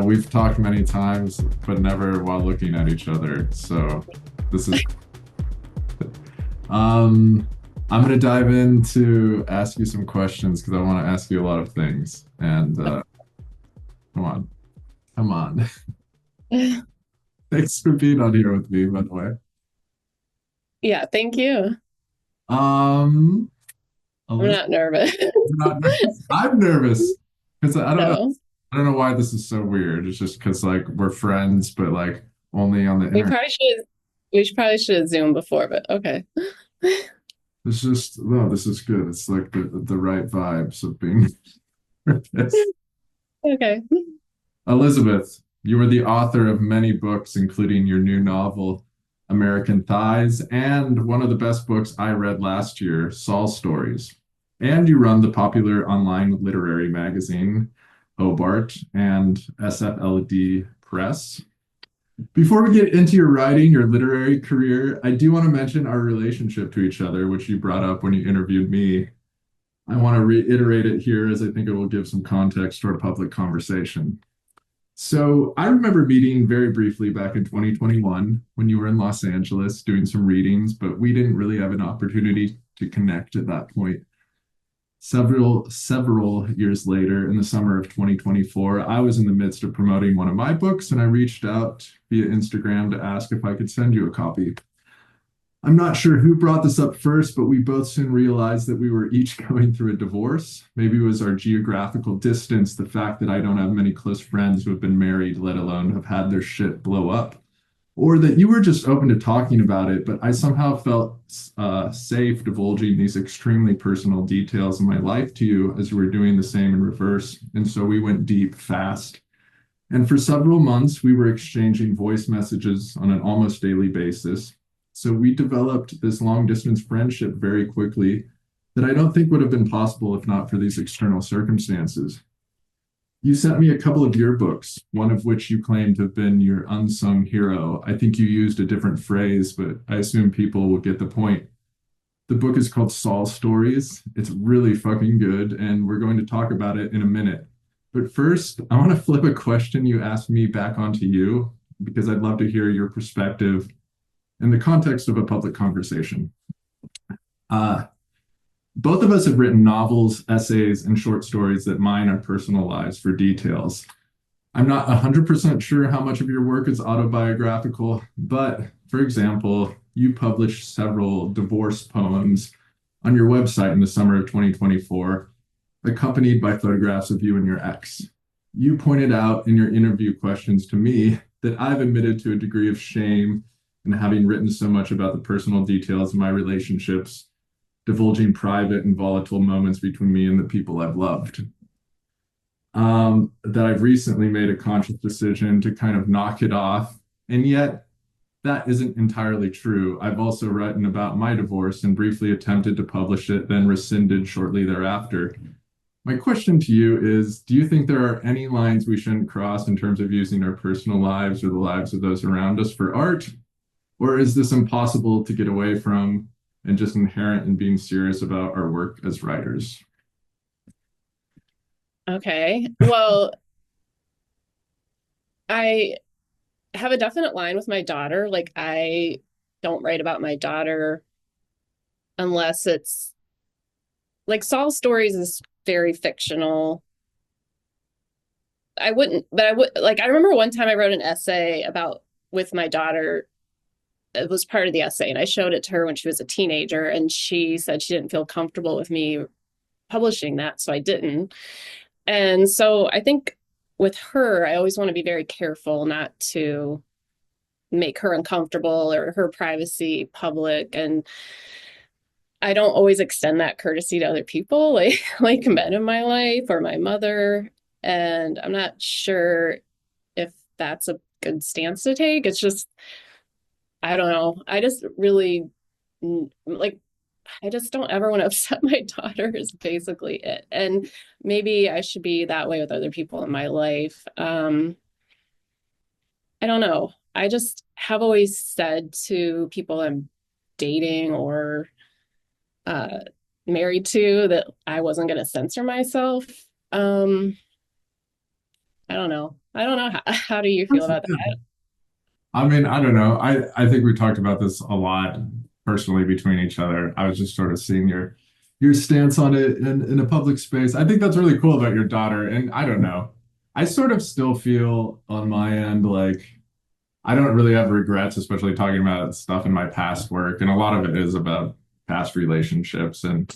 We've talked many times, but never while looking at each other. So this is um I'm gonna dive in to ask you some questions because I want to ask you a lot of things. And come on, come on. Thanks for being on here with me, by the way. Yeah, thank you. Um, I'm Alyssa, not nervous. you're not nervous. I'm nervous because I don't know. No, I don't know why this is so weird. It's just because like we're friends, but like only on the we internet. probably should we should have zoomed before, but okay. It's just no, this is good. It's like the right vibes of being this. Okay. Elizabeth, you are the author of many books, including your new novel, American Thighs, and one of the best books I read last year, Saul Stories. And you run the popular online literary magazine, Hobart, and SFLD Press. Before we get into your writing, your literary career, I do want to mention our relationship to each other, which you brought up when you interviewed me. I want to reiterate it here as I think it will give some context to our public conversation. So I remember meeting very briefly back in 2021 when you were in Los Angeles doing some readings, but we didn't really have an opportunity to connect at that point. Several years later, in the summer of 2024, I was in the midst of promoting one of my books, and I reached out via Instagram to ask if I could send you a copy. I'm not sure who brought this up first, but we both soon realized that we were each going through a divorce. Maybe it was our geographical distance, the fact that I don't have many close friends who have been married, let alone have had their shit blow up, or that you were just open to talking about it, but I somehow felt safe divulging these extremely personal details in my life to you as you were doing the same in reverse. And so we went deep fast. And for several months, we were exchanging voice messages on an almost daily basis. So we developed this long distance friendship very quickly that I don't think would have been possible if not for these external circumstances. You sent me a couple of your books, one of which you claim to have been your unsung hero. I think you used a different phrase, but I assume people will get the point. The book is called Saul Stories. It's really fucking good, and we're going to talk about it in a minute. But first, I want to flip a question you asked me back onto you because I'd love to hear your perspective in the context of a public conversation. Uh, both of us have written novels, essays, and short stories that mine our personal lives for details. I'm not 100% sure how much of your work is autobiographical, but for example, you published several divorce poems on your website in the summer of 2024, accompanied by photographs of you and your ex. You pointed out in your interview questions to me that I've admitted to a degree of shame in having written so much about the personal details of my relationships, divulging private and volatile moments between me and the people I've loved. That I've recently made a conscious decision to kind of knock it off. And yet, that isn't entirely true. I've also written about my divorce and briefly attempted to publish it, then rescinded shortly thereafter. My question to you is, do you think there are any lines we shouldn't cross in terms of using our personal lives or the lives of those around us for art? Or is this impossible to get away from and just inherent in being serious about our work as writers? Okay. Well, I have a definite line with my daughter. Like I don't write about my daughter unless it's like Saul Stories is very fictional. I wouldn't, but I would like I remember one time I wrote an essay about with my daughter. It was part of the essay and I showed it to her when she was a teenager and she said she didn't feel comfortable with me publishing that, so I didn't. And so I think with her, I always want to be very careful not to make her uncomfortable or her privacy public. And I don't always extend that courtesy to other people, like like men in my life or my mother. And I'm not sure if that's a good stance to take. It's just I don't know. I just really like I just don't ever want to upset my daughter is basically it. And maybe I should be that way with other people in my life. I don't know. I just have always said to people I'm dating or uh, married to that I wasn't going to censor myself. Um, I don't know. I don't know. How do you feel about that? I mean, I don't know. I think we talked about this a lot personally between each other. I was just sort of seeing your stance on it in a public space. I think that's really cool about your daughter. And I don't know. I sort of still feel on my end like I don't really have regrets, especially talking about stuff in my past work. And a lot of it is about past relationships. And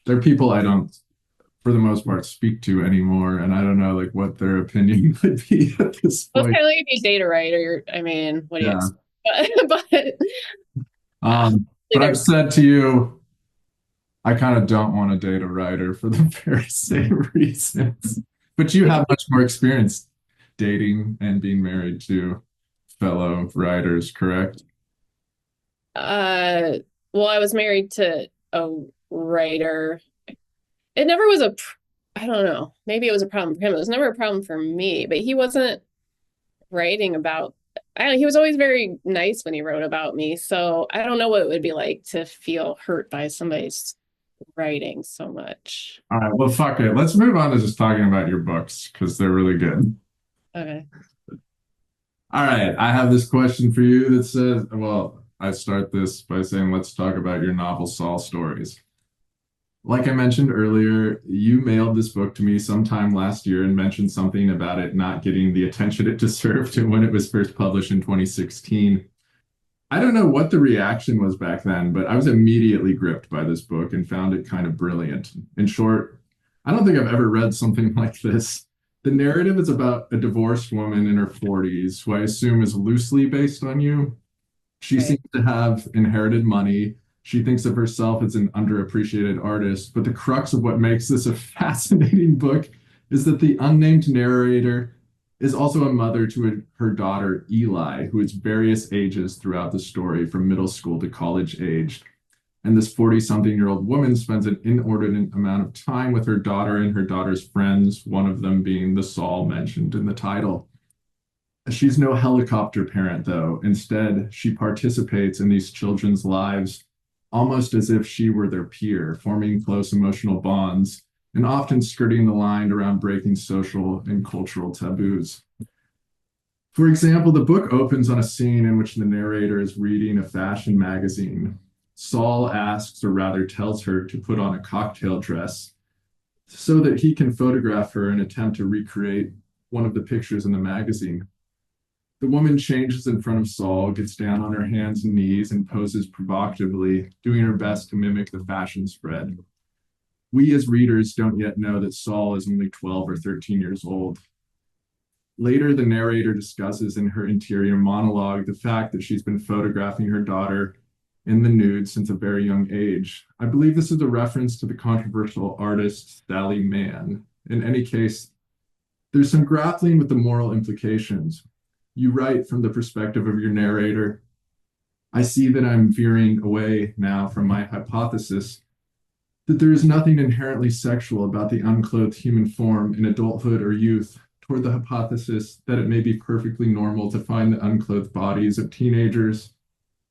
there are people I don't, for the most part, speak to anymore. And I don't know like what their opinion would be at this Well, it's point. kind of like if you date a writer. I mean, what do you Yeah. expect? But yeah, But I've there's said to you, I kind of don't want to date a writer for the very same reasons. But you have much more experience dating and being married to fellow writers, correct? uh, well, I was married to a writer. It never was I don't know. Maybe it was a problem for him. It was never a problem for me, but he wasn't writing about, he was always very nice when he wrote about me. So I don't know what it would be like to feel hurt by somebody's writing so much. All right, well, fuck it. Let's move on to just talking about your books because they're really good. Okay. All right, I have this question for you that says, well, I start this by saying, let's talk about your novel, Saul Stories. Like I mentioned earlier, you mailed this book to me sometime last year and mentioned something about it not getting the attention it deserved when it was first published in 2016. I don't know what the reaction was back then, but I was immediately gripped by this book and found it kind of brilliant. In short, I don't think I've ever read something like this. The narrative is about a divorced woman in her 40s, who I assume is loosely based on you. She Right. seems to have inherited money. She thinks of herself as an underappreciated artist, but the crux of what makes this a fascinating book is that the unnamed narrator is also a mother to her daughter, Eli, who is various ages throughout the story, from middle school to college age. And this 40-something-year-old woman spends an inordinate amount of time with her daughter and her daughter's friends, one of them being the Saul mentioned in the title. She's no helicopter parent, though. Instead, she participates in these children's lives almost as if she were their peer, forming close emotional bonds and often skirting the line around breaking social and cultural taboos. For example, the book opens on a scene in which the narrator is reading a fashion magazine. Saul asks, or rather tells her, to put on a cocktail dress so that he can photograph her and attempt to recreate one of the pictures in the magazine. The woman changes in front of Saul, gets down on her hands and knees, and poses provocatively, doing her best to mimic the fashion spread. We as readers don't yet know that Saul is only 12 or 13 years old. Later, the narrator discusses in her interior monologue the fact that she's been photographing her daughter in the nude since a very young age. I believe this is a reference to the controversial artist Sally Mann. In any case, there's some grappling with the moral implications. You write from the perspective of your narrator. I see that I'm veering away now from my hypothesis that there is nothing inherently sexual about the unclothed human form in adulthood or youth, toward the hypothesis that it may be perfectly normal to find the unclothed bodies of teenagers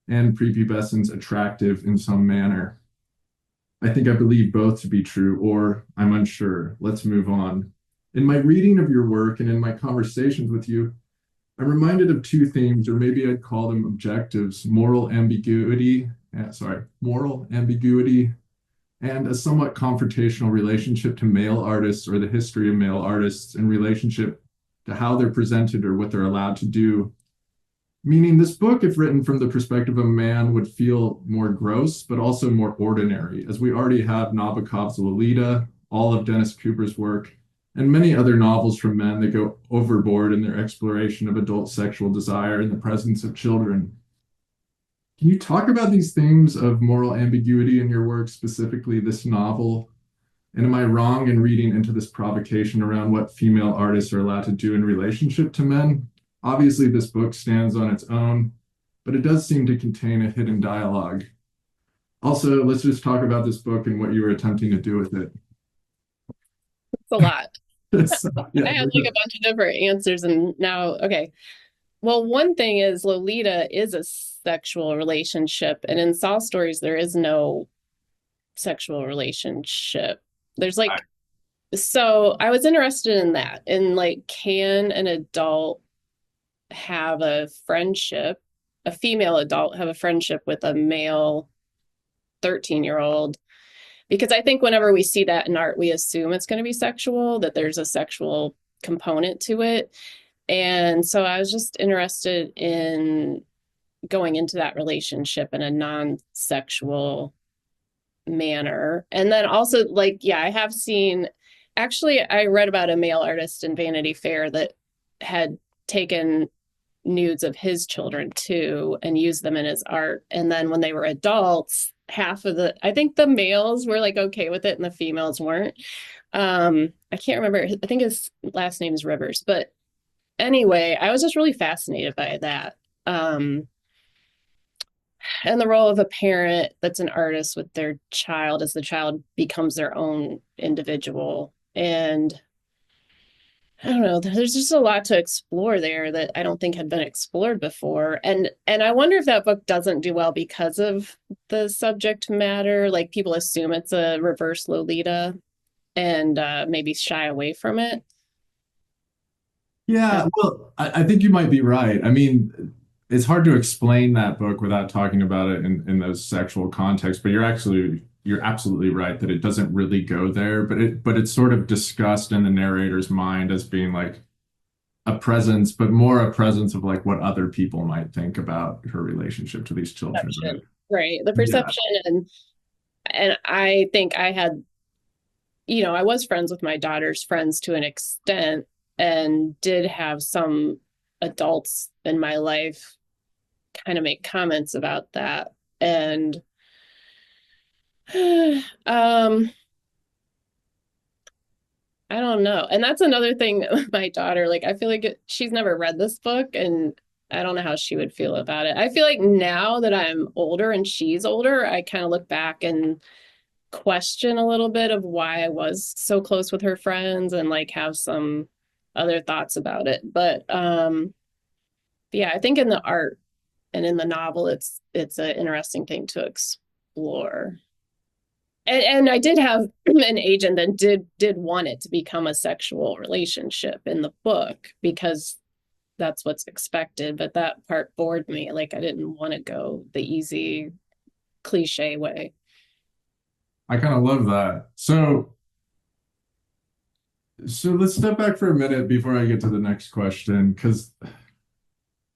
and prepubescents attractive in some manner. I think I believe both to be true, or I'm unsure. Let's move on. In my reading of your work and in my conversations with you, I'm reminded of two themes, or maybe I'd call them objectives: moral ambiguity, and a somewhat confrontational relationship to male artists or the history of male artists in relationship to how they're presented or what they're allowed to do. Meaning, this book, if written from the perspective of a man, would feel more gross, but also more ordinary, as we already have Nabokov's Lolita, all of Dennis Cooper's work, and many other novels from men that go overboard in their exploration of adult sexual desire in the presence of children. Can you talk about these themes of moral ambiguity in your work, specifically this novel? And am I wrong in reading into this provocation around what female artists are allowed to do in relationship to men? Obviously, this book stands on its own, but it does seem to contain a hidden dialogue. Also, let's just talk about this book and what you were attempting to do with it. It's a lot. So, yeah, I had like a bunch of different answers, and now, okay. Well, one thing is Lolita is a sexual relationship, and in Saul Stories, there is no sexual relationship. There's like So I was interested in that. In like, can an adult have a friendship, a female adult have a friendship with a male 13-year-old? Because I think whenever we see that in art, we assume it's going to be sexual, that there's a sexual component to it. And so I was just interested in going into that relationship in a non-sexual manner. And then also, like, yeah, I have seen, actually, I read about a male artist in Vanity Fair that had taken nudes of his children too and used them in his art. And then when they were adults, half of the, I think the males were like okay with it and the females weren't. I can't remember. I think his last name is Rivers. But anyway, I was just really fascinated by that. And the role of a parent that's an artist with their child as the child becomes their own individual. And I don't know, there's just a lot to explore there that I don't think had been explored before. And I wonder if that book doesn't do well because of the subject matter. Like people assume it's a reverse Lolita and maybe shy away from it. Yeah, well, I think you might be right. I mean, it's hard to explain that book without talking about it in those sexual contexts, but you're absolutely right that it doesn't really go there, but it's sort of discussed in the narrator's mind as being like a presence, but more a presence of like what other people might think about her relationship to these children, right? Perception. Right. The Yeah. perception and I think I had, I was friends with my daughter's friends to an extent and did have some adults in my life kind of make comments about that. And um I don't know. And that's another thing with my daughter. Like I feel like she's never read this book and I don't know how she would feel about it. I feel like now that I'm older and she's older, I kind of look back and question a little bit of why I was so close with her friends and like have some other thoughts about it. But yeah, I think in the art and in the novel it's an interesting thing to explore. And I did have an agent that did want it to become a sexual relationship in the book because that's what's expected, but that part bored me. Like I didn't want to go the easy cliche way. I kind of love that. So let's step back for a minute before I get to the next question, because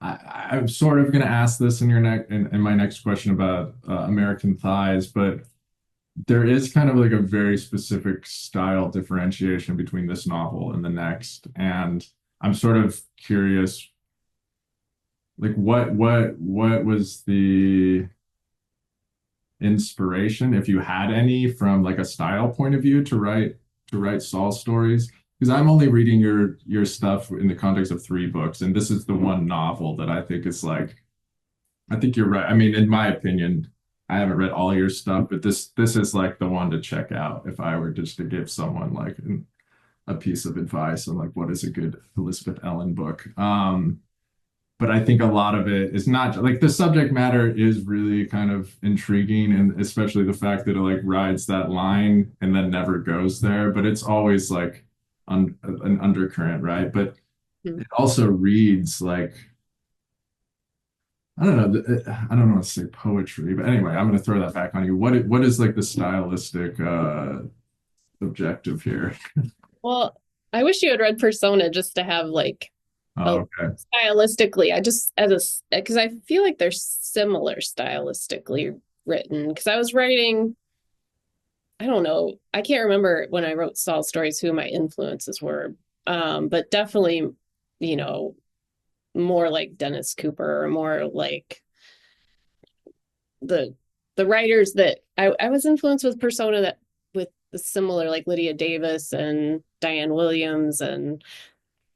I'm sort of going to ask this in in my next question about American Thighs, but there is kind of like a very specific style differentiation between this novel and the next, and I'm sort of curious, like what was the inspiration, if you had any, from like a style point of view to write Saul stories? Because I'm only reading your stuff in the context of three books, and this is the one novel that I think is like, I think you're right. I mean, in my opinion, I haven't read all your stuff, but this is like the one to check out if I were just to give someone like a piece of advice on like what is a good Elizabeth Ellen book. But I think a lot of it is not like the subject matter is really kind of intriguing, and especially the fact that it like rides that line and then never goes there, but it's always like an undercurrent, right? But Hmm. it also reads like, I don't know, I don't want to say poetry, but anyway, I'm going to throw that back on you. What is like the stylistic objective here? Well, I wish you had read Persona just to have like a Oh, okay. stylistically. I just as a because I feel like they're similar stylistically written. Because I was writing, I don't know, I can't remember when I wrote Saul Stories who my influences were, but definitely, you know, more like Dennis Cooper or more like the the writers that I was influenced with Persona that with the similar like Lydia Davis and Diane Williams and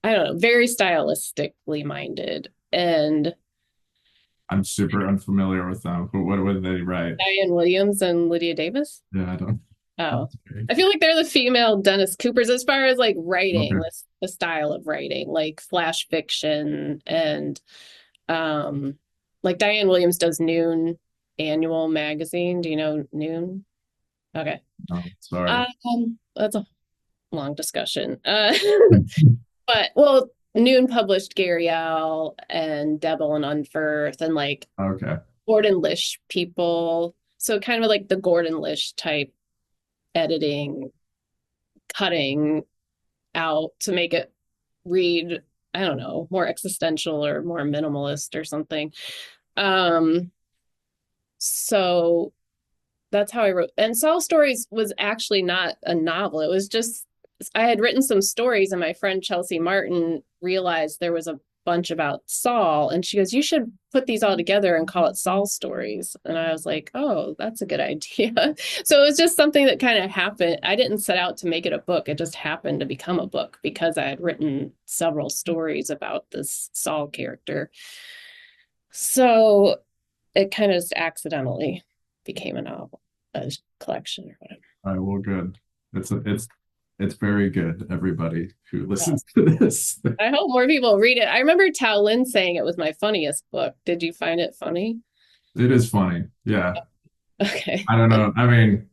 I don't know, very stylistically minded. And I'm super unfamiliar with them, but what did they write? Diane Williams and Lydia Davis. Yeah, I don't. Oh, Okay. I feel like they're the female Dennis Coopers as far as like writing, Okay. this the style of writing, like flash fiction and um like Diane Williams does Noon Annual Magazine. Do you know Noon? Okay. Oh, sorry. That's a long discussion. But well, Noon published Gary L and Devil and Unferth and like Okay. Gordon Lish people. So kind of like the Gordon Lish type editing, cutting out to make it read, I don't know, more existential or more minimalist or something. Um, so that's how I wrote. And Saul Stories was actually not a novel. It was just I had written some stories, and my friend Chelsea Martin realized there was a bunch about Saul, and she goes, "You should put these all together and call it Saul Stories." And I was like, "Oh, that's a good idea." So it was just something that kind of happened. I didn't set out to make it a book. It just happened to become a book because I had written several stories about this Saul character. So it kind of just accidentally became a novel, a collection or whatever. All right, well, good. It's very good, everybody who Yeah. listens to this. I hope more people read it. I remember Tao Lin saying it was my funniest book. Did you find it funny? It is funny. Yeah. Okay. I don't know. I mean,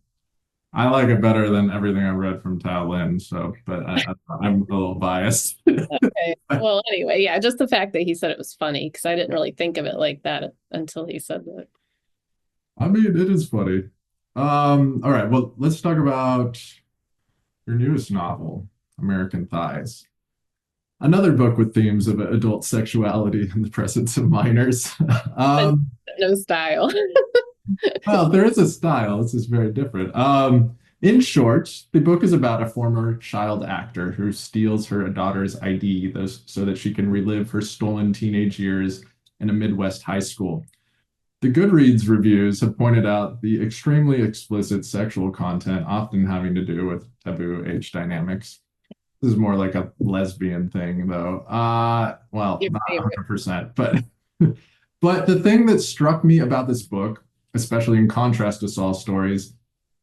I like it better than everything I read from Tao Lin, so but I'm a little biased. Okay. Well, anyway, yeah, just the fact that he said it was funny because I didn't really think of it like that until he said that. I mean, it is funny. All right, well, let's talk about your newest novel, American Thighs. Another book with themes of adult sexuality and the presence of minors. But Um, no style. well, there is a style. This is very different. In short, the book is about a former child actor who steals her daughter's ID so that she can relive her stolen teenage years in a Midwest high school. The Goodreads reviews have pointed out the extremely explicit sexual content, often having to do with taboo age dynamics. This is more like a lesbian thing, though. Well, Your not favorite. 100%, but but the thing that struck me about this book, especially in contrast to Saul Stories,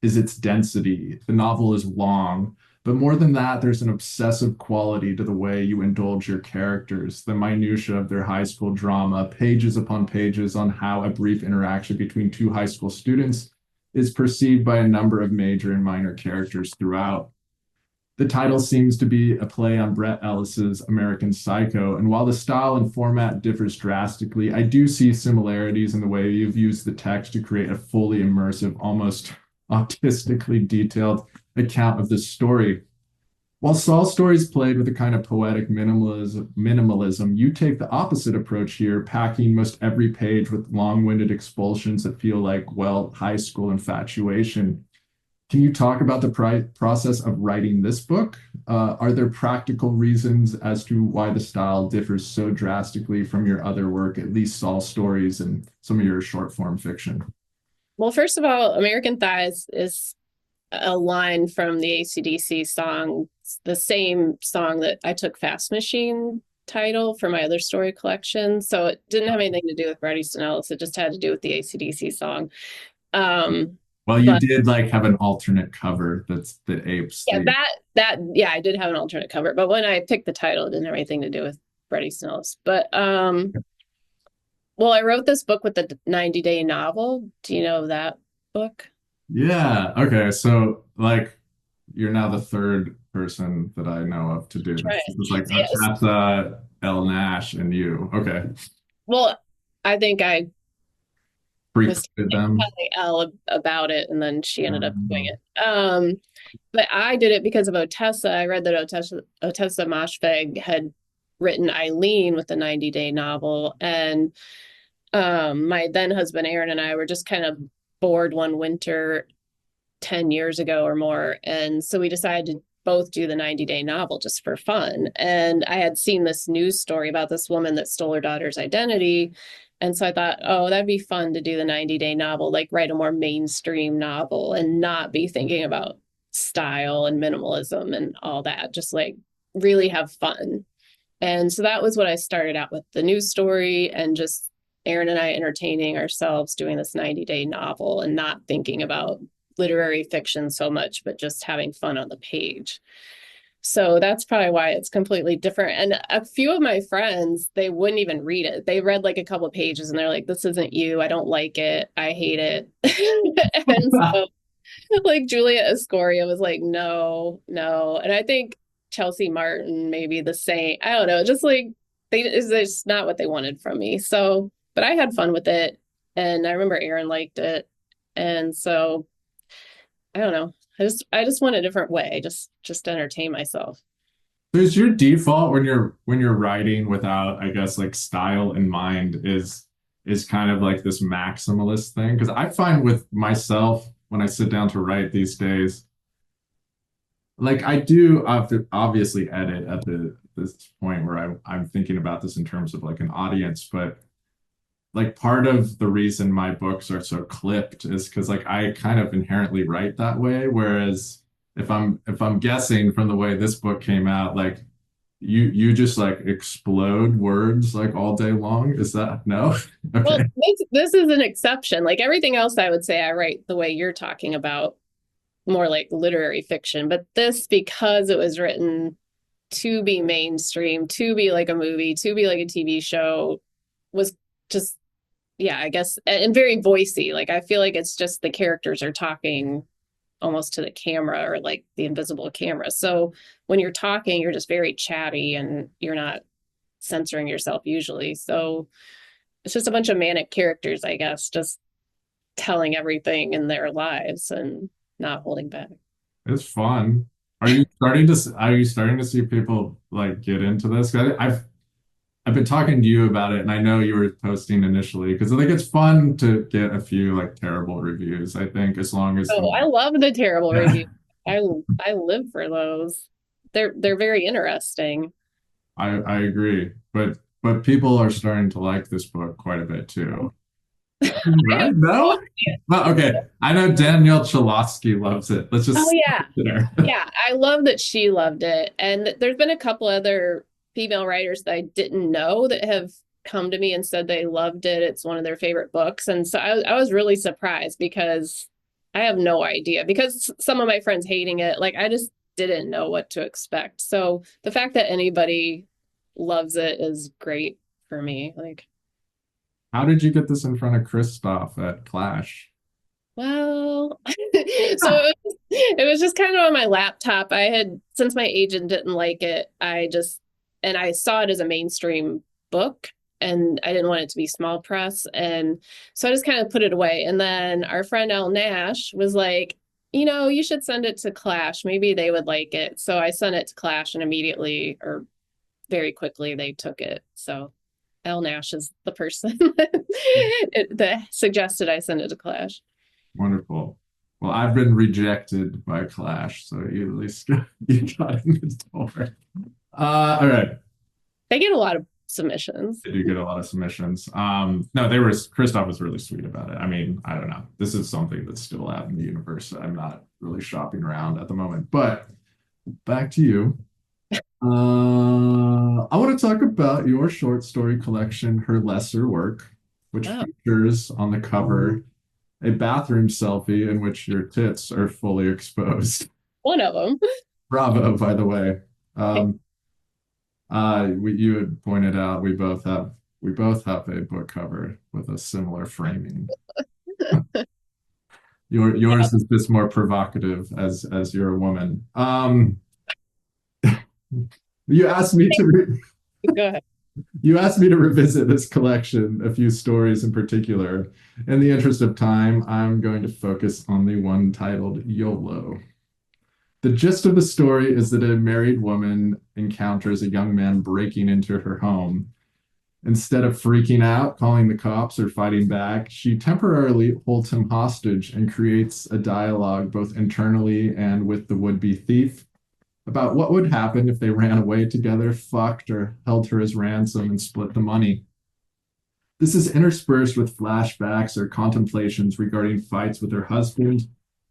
is its density. The novel is long, but more than that, there's an obsessive quality to the way you indulge your characters, the minutia of their high school drama, pages upon pages on how a brief interaction between two high school students is perceived by a number of major and minor characters throughout. The title seems to be a play on Bret Ellis's American Psycho, and while the style and format differs drastically, I do see similarities in the way you've used the text to create a fully immersive, almost autistically detailed account of this story. While Saul Stories played with a kind of poetic minimalism, you take the opposite approach here, packing most every page with long-winded expulsions that feel like, well, high school infatuation. Can you talk about the process of writing this book? Are there practical reasons as to why the style differs so drastically from your other work, at least Saul Stories and some of your short form fiction? Well, first of all, American Thighs is a line from the AC/DC song, the same song that I took Fast Machine title for my other story collection. So it didn't have anything to do with Bret Easton Ellis. It just had to do with the AC/DC song. Well, you But did like have an alternate cover that apes yeah, the. yeah, I did have an alternate cover. But when I picked the title, it didn't have anything to do with Bret Easton Ellis. But well, I wrote this book with the 90-day novel. Do you know that book? Yeah. Okay. So like you're now the third person that I know of to do Right. this. This is like Yes. that's Elle Nash and you. Okay. Well, I think I was Pre-funded them. telling Elle about it, and then she ended up doing Um, it. But I did it because of Otessa. I read that Otessa Moshfegh had written Eileen with the 90-day novel, and my then husband Aaron and I were just kind of bored one winter 10 years ago or more, and so we decided to both do the 90-day novel just for fun. And I had seen this news story about this woman that stole her daughter's identity. And so I thought, oh, that'd be fun to do the 90-day novel, like write a more mainstream novel and not be thinking about style and minimalism and all that, just like really have fun. And so that was what I started out with, the news story and just Aaron and I entertaining ourselves doing this 90-day novel and not thinking about literary fiction so much, but just having fun on the page. So that's probably why it's completely different. And a few of my friends, they wouldn't even read it. They read like a couple of pages and they're like, this isn't you. I don't like it. I hate it. And so Like Julia Escoria was like, no, no. And I think Chelsea Martin maybe the same. I don't know, just like it's just not what they wanted from me. So, but I had fun with it. And I remember Aaron liked it. And so I don't know. I just went a different way, just to entertain myself. So is your default when you're writing without, I guess, like style in mind is kind of like this maximalist thing? Because I find with myself when I sit down to write these days, like I do obviously edit at the this point where I'm thinking about this in terms of like an audience, but like part of the reason my books are so clipped is because like I kind of inherently write that way. Whereas if I'm guessing from the way this book came out, like you just like explode words like all day long. Is that no? Well, Okay. this is an exception. Like everything else, I would say I write the way you're talking about, more like literary fiction. But this, because it was written to be mainstream, to be like a movie, to be like a TV show, was just, yeah, I guess, and very voicey. Like I feel like it's just the characters are talking almost to the camera or like the invisible camera. So when you're talking, you're just very chatty and you're not censoring yourself usually. So it's just a bunch of manic characters, I guess, just telling everything in their lives and not holding back. It's fun. Are you starting to see people like get into this? I've been talking to you about it, and I know you were posting initially because I think it's fun to get a few like terrible reviews. I think as long as Oh, I the love the terrible yeah, reviews. I I live for those. They're very interesting. I agree, but people are starting to like this book quite a bit too. I have Right? no No? idea. Well, okay. I know Danielle Chalosky loves it. Let's Oh just yeah. consider. Yeah, I love that she loved it. And there's been a couple other female writers that I didn't know that have come to me and said they loved it. It's one of their favorite books. And so I was really surprised because I have no idea. Because some of my friends hating it, like I just didn't know what to expect. So the fact that anybody loves it is great for me. Like, How did you get this in front of Christoph at Clash? well, so it was just kind of on my laptop. I had, since my agent didn't like it, and I saw it as a mainstream book and I didn't want it to be small press. And so I just kind of put it away. And then our friend Elle Nash was like, you should send it to Clash. Maybe they would like it. So I sent it to Clash and immediately or very quickly they took it. So Elle Nash is the person that suggested I send it to Clash. Wonderful. Well, I've been rejected by Clash, so you at least you got in the door. All right. They get a lot of submissions. They do get a lot of submissions. No, they were Christoph was really sweet about it. I mean, I don't know. This is something that's still out in the universe. I'm not really shopping around at the moment. But back to you. I want to talk about your short story collection, Her Lesser Work, which Oh, features on the cover a bathroom selfie in which your tits are fully exposed. one of them. Bravo, by the way. Um, you had pointed out we both have a book cover with a similar framing. Yours is just more provocative as you're a woman. You asked me to Go ahead. you asked me to revisit this collection, a few stories in particular. In the interest of time, I'm going to focus on the one titled YOLO. The gist of the story is that a married woman encounters a young man breaking into her home. Instead of freaking out, calling the cops, or fighting back, she temporarily holds him hostage and creates a dialogue both internally and with the would be thief about what would happen if they ran away together, fucked, or held her as ransom and split the money. This is interspersed with flashbacks or contemplations regarding fights with her husband,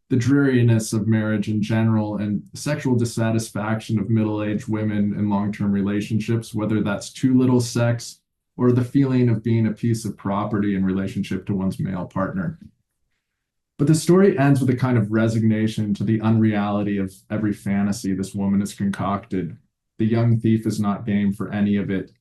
the dreariness of marriage in general, and sexual dissatisfaction of middle aged women in long term relationships, whether that's too little sex or the feeling of being a piece of property in relationship to one's male partner. But the story ends with a kind of resignation to the unreality of every fantasy this woman has concocted. The young thief is not game for any of it.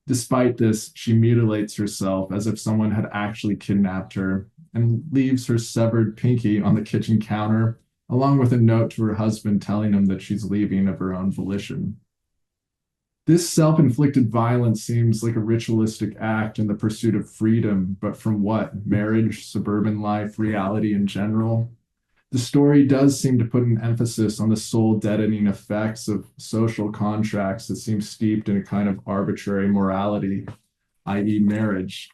Despite this, she mutilates herself as if someone had actually kidnapped her and leaves her severed pinky on the kitchen counter, along with a note to her husband telling him that she's leaving of her own volition. This self inflicted violence seems like a ritualistic act in the pursuit of freedom, but from what? Marriage, suburban life, reality in general? The story does seem to put an emphasis on the soul deadening effects of social contracts that seem steeped in a kind of arbitrary morality, i.e., marriage.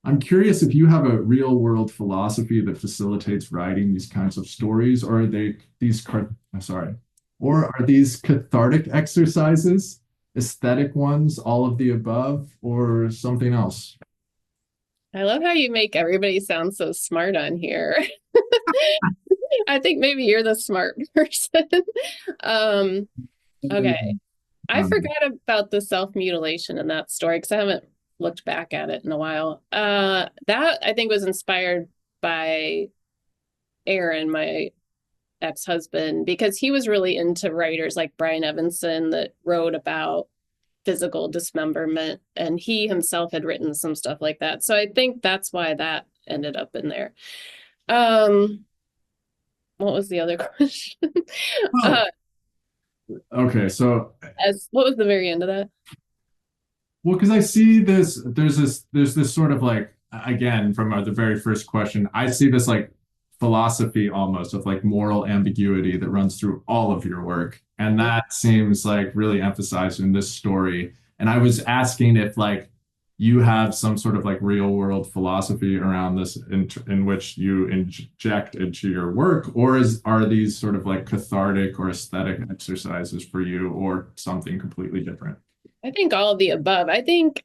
I'm curious if you have a real world philosophy that facilitates writing these kinds of stories, or are they these I'm sorry, or are these cathartic exercises, aesthetic ones, all of the above, or something else? I love how you make everybody sound so smart on here. I think maybe you're the smart person. Um, okay. I Um, forgot about the self-mutilation in that story because I haven't looked back at it in a while. That I think was inspired by Aaron, my ex-husband, because he was really into writers like Brian Evanson that wrote about physical dismemberment, and he himself had written some stuff like that. So I think that's why that ended up in there. Um, what was the other question? oh, uh, okay. So as what was the very end of that? well, because I see this, there's this sort of like, again, from the very first question, I see this like philosophy almost of like moral ambiguity that runs through all of your work. And that seems like really emphasized in this story. And I was asking if like you have some sort of like real world philosophy around this in which you inject into your work, or are these sort of like cathartic or aesthetic exercises for you, or something completely different? I think all of the above. I think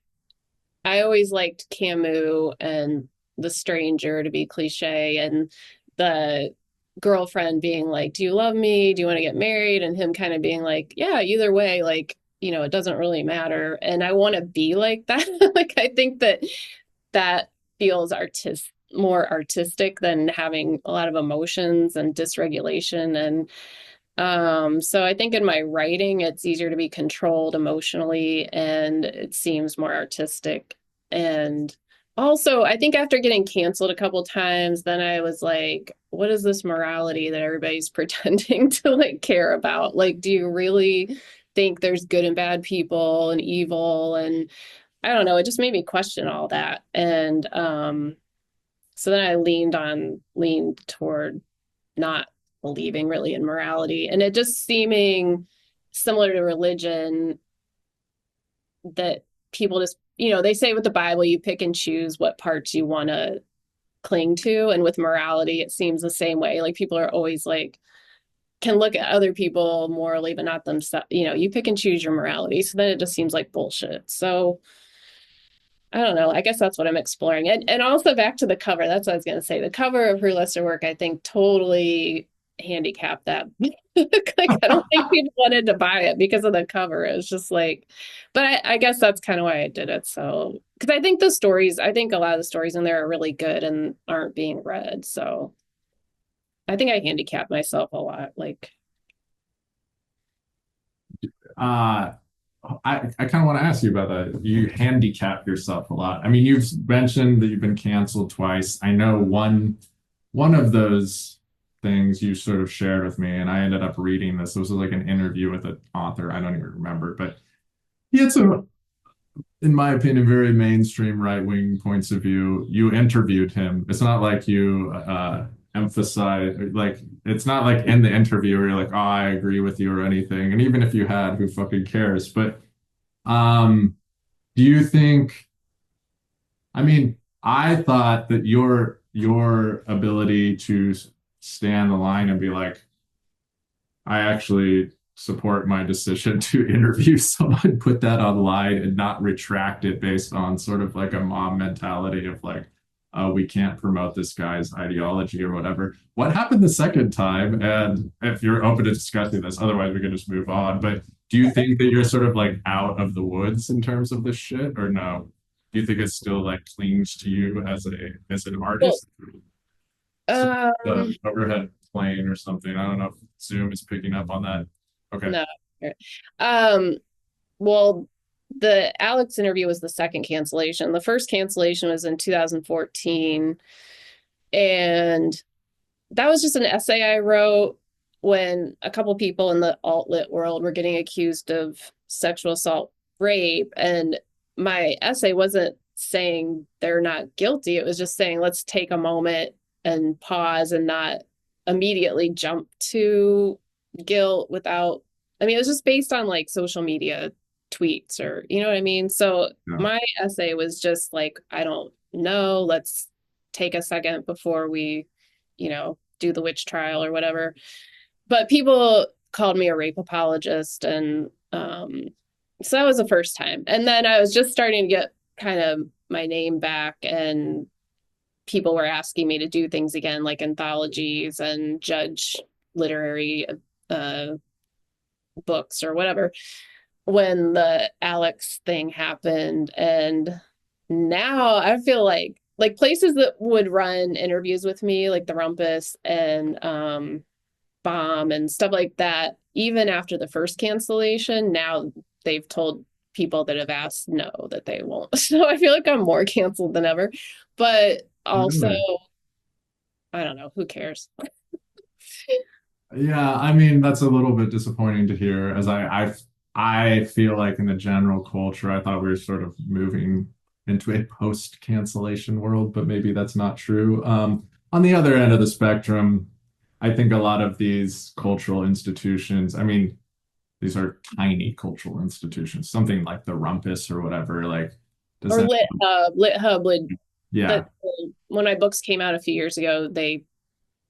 I always liked Camus and the stranger to be cliche, and the girlfriend being like, "Do you love me? Do you want to get married?" And him kind of being like, "Yeah, either way, like, it doesn't really matter." And I want to be like that. Like, I think that that feels more artistic than having a lot of emotions and dysregulation. And so I think in my writing, it's easier to be controlled emotionally and it seems more artistic. And also, I think after getting canceled a couple times, then I was like, what is this morality that everybody's pretending to like care about? Like, do you really think there's good and bad people and evil? And I don't know, it just made me question all that. And so then I leaned toward not believing really in morality and it just seeming similar to religion that people just, they say with the Bible, you pick and choose what parts you want to cling to. And with morality, it seems the same way. Like people are always like, can look at other people morally, but not themselves. You pick and choose your morality. So then it just seems like bullshit. So I don't know. I guess that's what I'm exploring. And also back to the cover. That's what I was going to say. The cover of her lesser work, I think, totally handicapped that. Like, I don't think people wanted to buy it because of the cover. It's just like, but I guess that's kind of why I did it. So, because I think a lot of the stories in there are really good and aren't being read. So I think I handicapped myself a lot. Like, Uh, I kind of want to ask you about that. You handicap yourself a lot. I mean, you've mentioned that you've been canceled twice. I know one of those things you sort of shared with me, and I ended up reading this. It was like an interview with an author. I don't even remember, but he had some, in my opinion, very mainstream right-wing points of view. You interviewed him. It's not like you emphasize, like, it's not like in the interview where you're like, oh, I agree with you or anything. And even if you had, who fucking cares? But um, do you think, I mean, I thought that your ability to stand the line and be like, I actually support my decision to interview someone, put that online and not retract it based on sort of like a mob mentality of like, we can't promote this guy's ideology or whatever. What happened the second time? And if you're open to discussing this, otherwise we can just move on. But do you think that you're sort of like out of the woods in terms of this shit or no? Do you think it still like clings to you as an well, artist? So um, the overhead plane or something. I don't know if Zoom is picking up on that. Okay. no. Um, well, the Alex interview was the second cancellation. The first cancellation was in 2014. And that was just an essay I wrote when a couple people in the alt lit world were getting accused of sexual assault, rape. And my essay wasn't saying they're not guilty. It was just saying, let's take a moment and pause and not immediately jump to guilt without, I mean, it was just based on like social media tweets or, you know what I mean? So Yeah. my essay was just like, I don't know. Let's take a second before we, do the witch trial or whatever. But people called me a rape apologist. And so that was the first time. And then I was just starting to get kind of my name back, and people were asking me to do things again, like anthologies and judge literary uh, books or whatever, when the Alex thing happened. And now I feel like places that would run interviews with me, like the Rumpus and Bomb and stuff like that, even after the first cancellation, now they've told people that have asked no, that they won't. So I feel like I'm more canceled than ever. But also, Really? I don't know, who cares? Yeah, I mean that's a little bit disappointing to hear, as I feel like in the general culture, I thought we were sort of moving into a post-cancellation world, but maybe that's not true. On the other end of the spectrum, I think a lot of these cultural institutions, I mean, these are tiny cultural institutions, something like the Rumpus or whatever. Like, does Or that? Lit Hub. Lit Hub would Yeah. that when my books came out a few years ago, they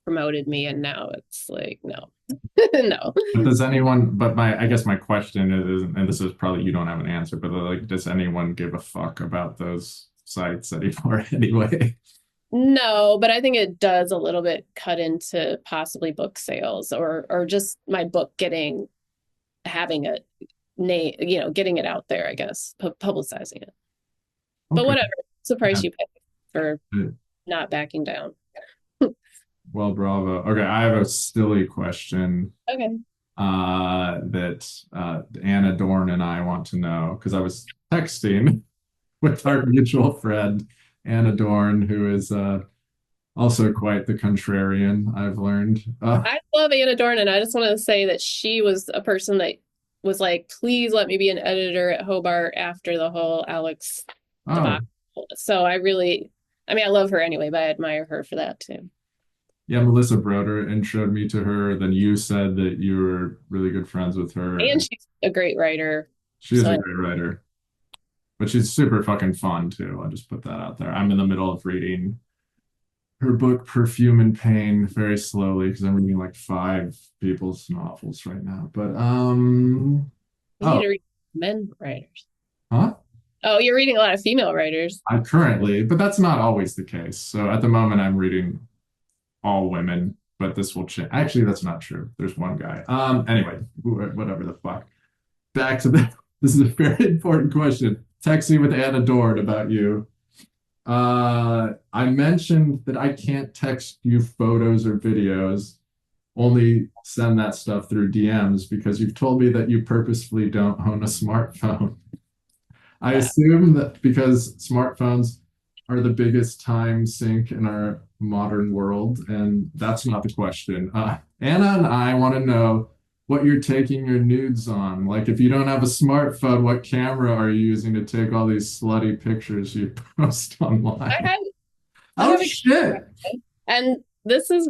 promoted me, and now it's like no. No. But does anyone, but I guess my question is, and this is probably you don't have an answer, but like, does anyone give a fuck about those sites anymore anyway? No, but I think it does a little bit cut into possibly book sales, or just my book having a name, getting it out there, I guess, publicizing it. But Okay. whatever, it's the price Yeah. you pay for not backing down. Well, bravo. Okay, I have a silly question Okay. that Anna Dorn and I want to know because I was texting with our mutual friend Anna Dorn, who is also quite the contrarian, I've learned. I love Anna Dorn, and I just want to say that she was a person that was like, please let me be an editor at Hobart after the whole Alex debacle. Oh, So I mean, I love her anyway, but I admire her for that too. yeah, Melissa Broder introed me to her. Then you said that you were really good friends with her, And and she's a great writer. she is a So great writer. But she's super fucking fun too. I'll just put that out there. I'm in the middle of reading her book Perfume and Pain very slowly because I'm reading like five people's novels right now. But you need oh, to read men writers. huh? Oh, you're reading a lot of female writers. I currently, but that's not always the case. So at the moment I'm reading all women, but this will change. Actually, that's not true. There's one guy. Anyway, whatever the fuck. Back to the this is a very important question. Texting with Anna Dorn about you. I mentioned that I can't text you photos or videos, only send that stuff through DMs because you've told me that you purposefully don't own a smartphone. I Yeah. assume that because smartphones are the biggest time sink in our modern world, and that's not the question. Anna and I want to know what you're taking your nudes on. Like, if you don't have a smartphone, what camera are you using to take all these slutty pictures you post I online? have I Oh have a shit! and this is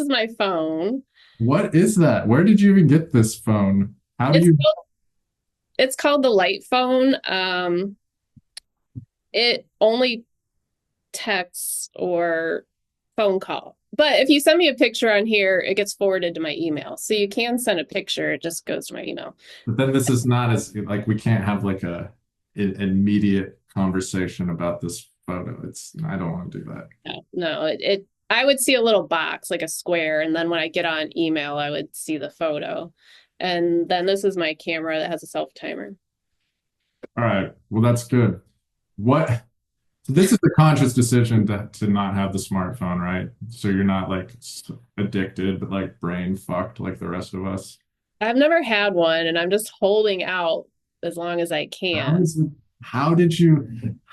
my phone. What is that? Where did you even get this phone? How do It's you? it's called the light phone. It only texts or phone call. But if you send me a picture on here, it gets forwarded to my email. So you can send a picture, it just goes to my email. But then this is not as like we can't have like an immediate conversation about this photo. It's I don't want to do that. No, no, it I would see a little box, like a square, and then when I get on email, I would see the photo. And then this is my camera that has a self timer. All right. Well, that's good. What? So this is a conscious decision to not have the smartphone, right? So you're not like addicted, but like brain fucked like the rest of us. I've never had one, and I'm just holding out as long as I How can. is it? How did you?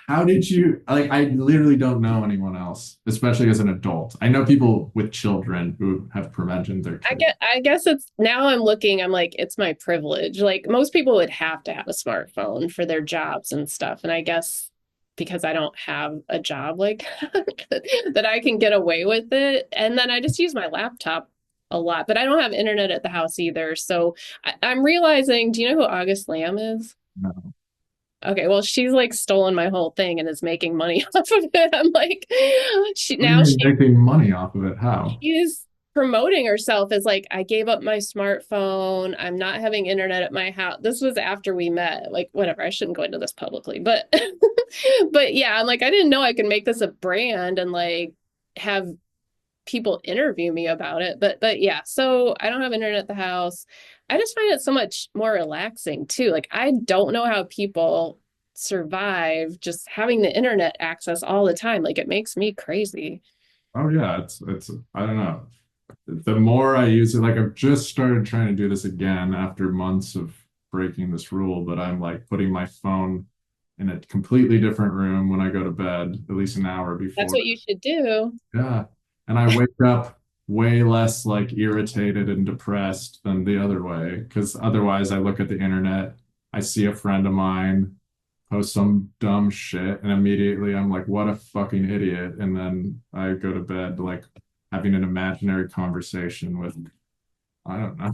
how did you like? I literally don't know anyone else, especially as an adult. I know people with children who have prevented their kids. I guess it's now I'm looking, I'm like, it's my privilege. Like most people would have to have a smartphone for their jobs and stuff. And I guess because I don't have a job like that I can get away with it. And then I just use my laptop a lot, but I don't have internet at the house either. So I'm realizing, do you know who August Lamb is? No. Okay, well, she's like stolen my whole thing and is making money off of it. I'm like, she What do you now mean making money off of it? How? she's promoting herself as like, I gave up my smartphone. I'm not having internet at my house. This was after we met. Like, whatever. I shouldn't go into this publicly, but but yeah, I'm like, I didn't know I could make this a brand and like have people interview me about it. But yeah, so I don't have internet at the house. I just find it so much more relaxing too. Like I don't know how people survive just having the internet access all the time. Like it makes me crazy. Oh yeah, it's I don't know. The more I use it, like I've just started trying to do this again after months of breaking this rule, but I'm like putting my phone in a completely different room when I go to bed, at least an hour That's before. what you should do. Yeah. And I wake up way less like irritated and depressed than the other way. Because otherwise, I look at the internet, I see a friend of mine post some dumb shit, and immediately I'm like, what a fucking idiot. And then I go to bed like having an imaginary conversation with, I don't know,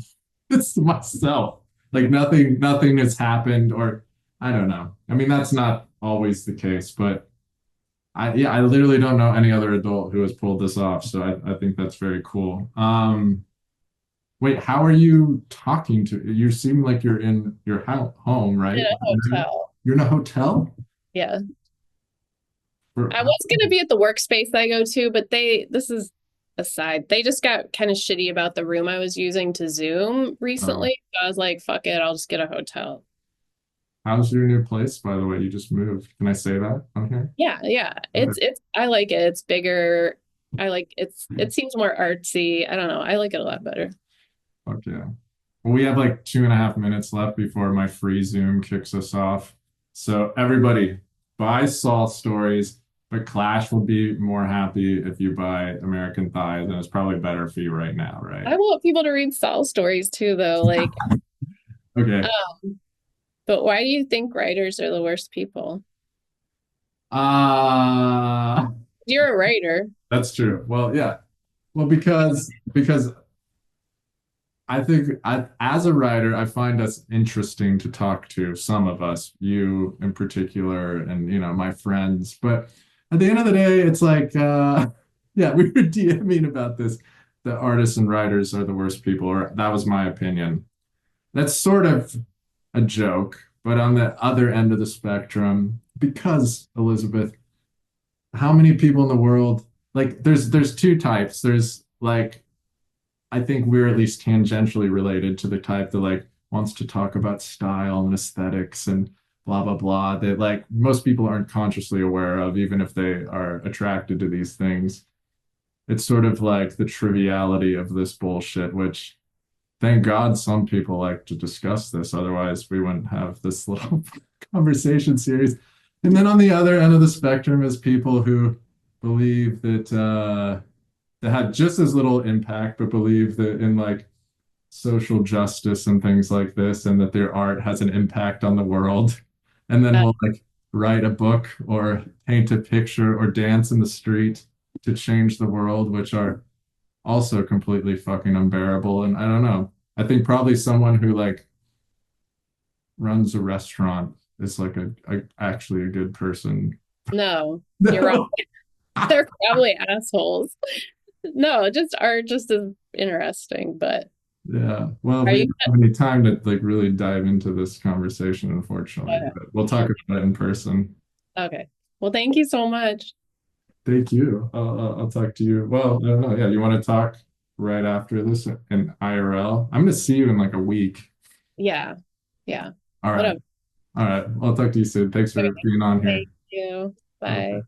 it's myself. Like nothing has happened, or I don't know. I mean, that's not always the case, but I literally don't know any other adult who has pulled this off, so I think that's very cool. Wait, how are you talking to? You seem like you're in your home, In right? a hotel. You're in a hotel? Yeah. For, I was gonna be at the workspace I go to, but this is aside. They just got kind of shitty about the room I was using to Zoom oh, recently. So I was like, fuck it, I'll just get a hotel. how's your new place, by the way? You just moved. Can I say that on here? Yeah, yeah. It's I like it. It's bigger. I like it seems more artsy. I don't know. I like it a lot better. Fuck yeah. Well, we have like 2.5 minutes left before my free Zoom kicks us off. So everybody, buy Saul Stories, but Clash will be more happy if you buy American Thighs, and it's probably better for you right now, right? I want people to read Saul stories too, though. Like, Okay. but why do you think writers are the worst people? Uh You're a writer. that's true. Well, yeah. Well, because I think as a writer, I find us interesting to talk to, some of us, you in particular, and my friends. But at the end of the day, it's like, yeah, we were DMing about this. The artists and writers are the worst people, or that was my opinion. That's sort of a joke, but on the other end of the spectrum, because Elizabeth, how many people in the world, like there's two types. There's like I think we're at least tangentially related to the type that like wants to talk about style and aesthetics and blah blah blah that like most people aren't consciously aware of, even if they are attracted to these things. It's sort of like the triviality of this bullshit, which thank God some people like to discuss this. Otherwise, we wouldn't have this little conversation series. And then on the other end of the spectrum is people who believe that had just as little impact, but believe that in like social justice and things like this, and that their art has an impact on the world. And then Uh, we'll like write a book or paint a picture or dance in the street to change the world, which are also completely fucking unbearable. And I don't know. I think probably someone who like runs a restaurant is like actually a good person. no, you're wrong. No. They're probably assholes. No, just art just is interesting, but Yeah. Well, are we you don't have any time to like really dive into this conversation, unfortunately, but we'll talk about it in person. okay. Well, thank you so much. Thank you. I'll talk to you. Well, I don't know. Yeah, you want to talk right after this in IRL? I'm gonna see you in like a week. Yeah. Yeah. All right. Whatever. All right. I'll talk to you soon. Thanks Okay. for being on Thank here. you. Okay. Bye.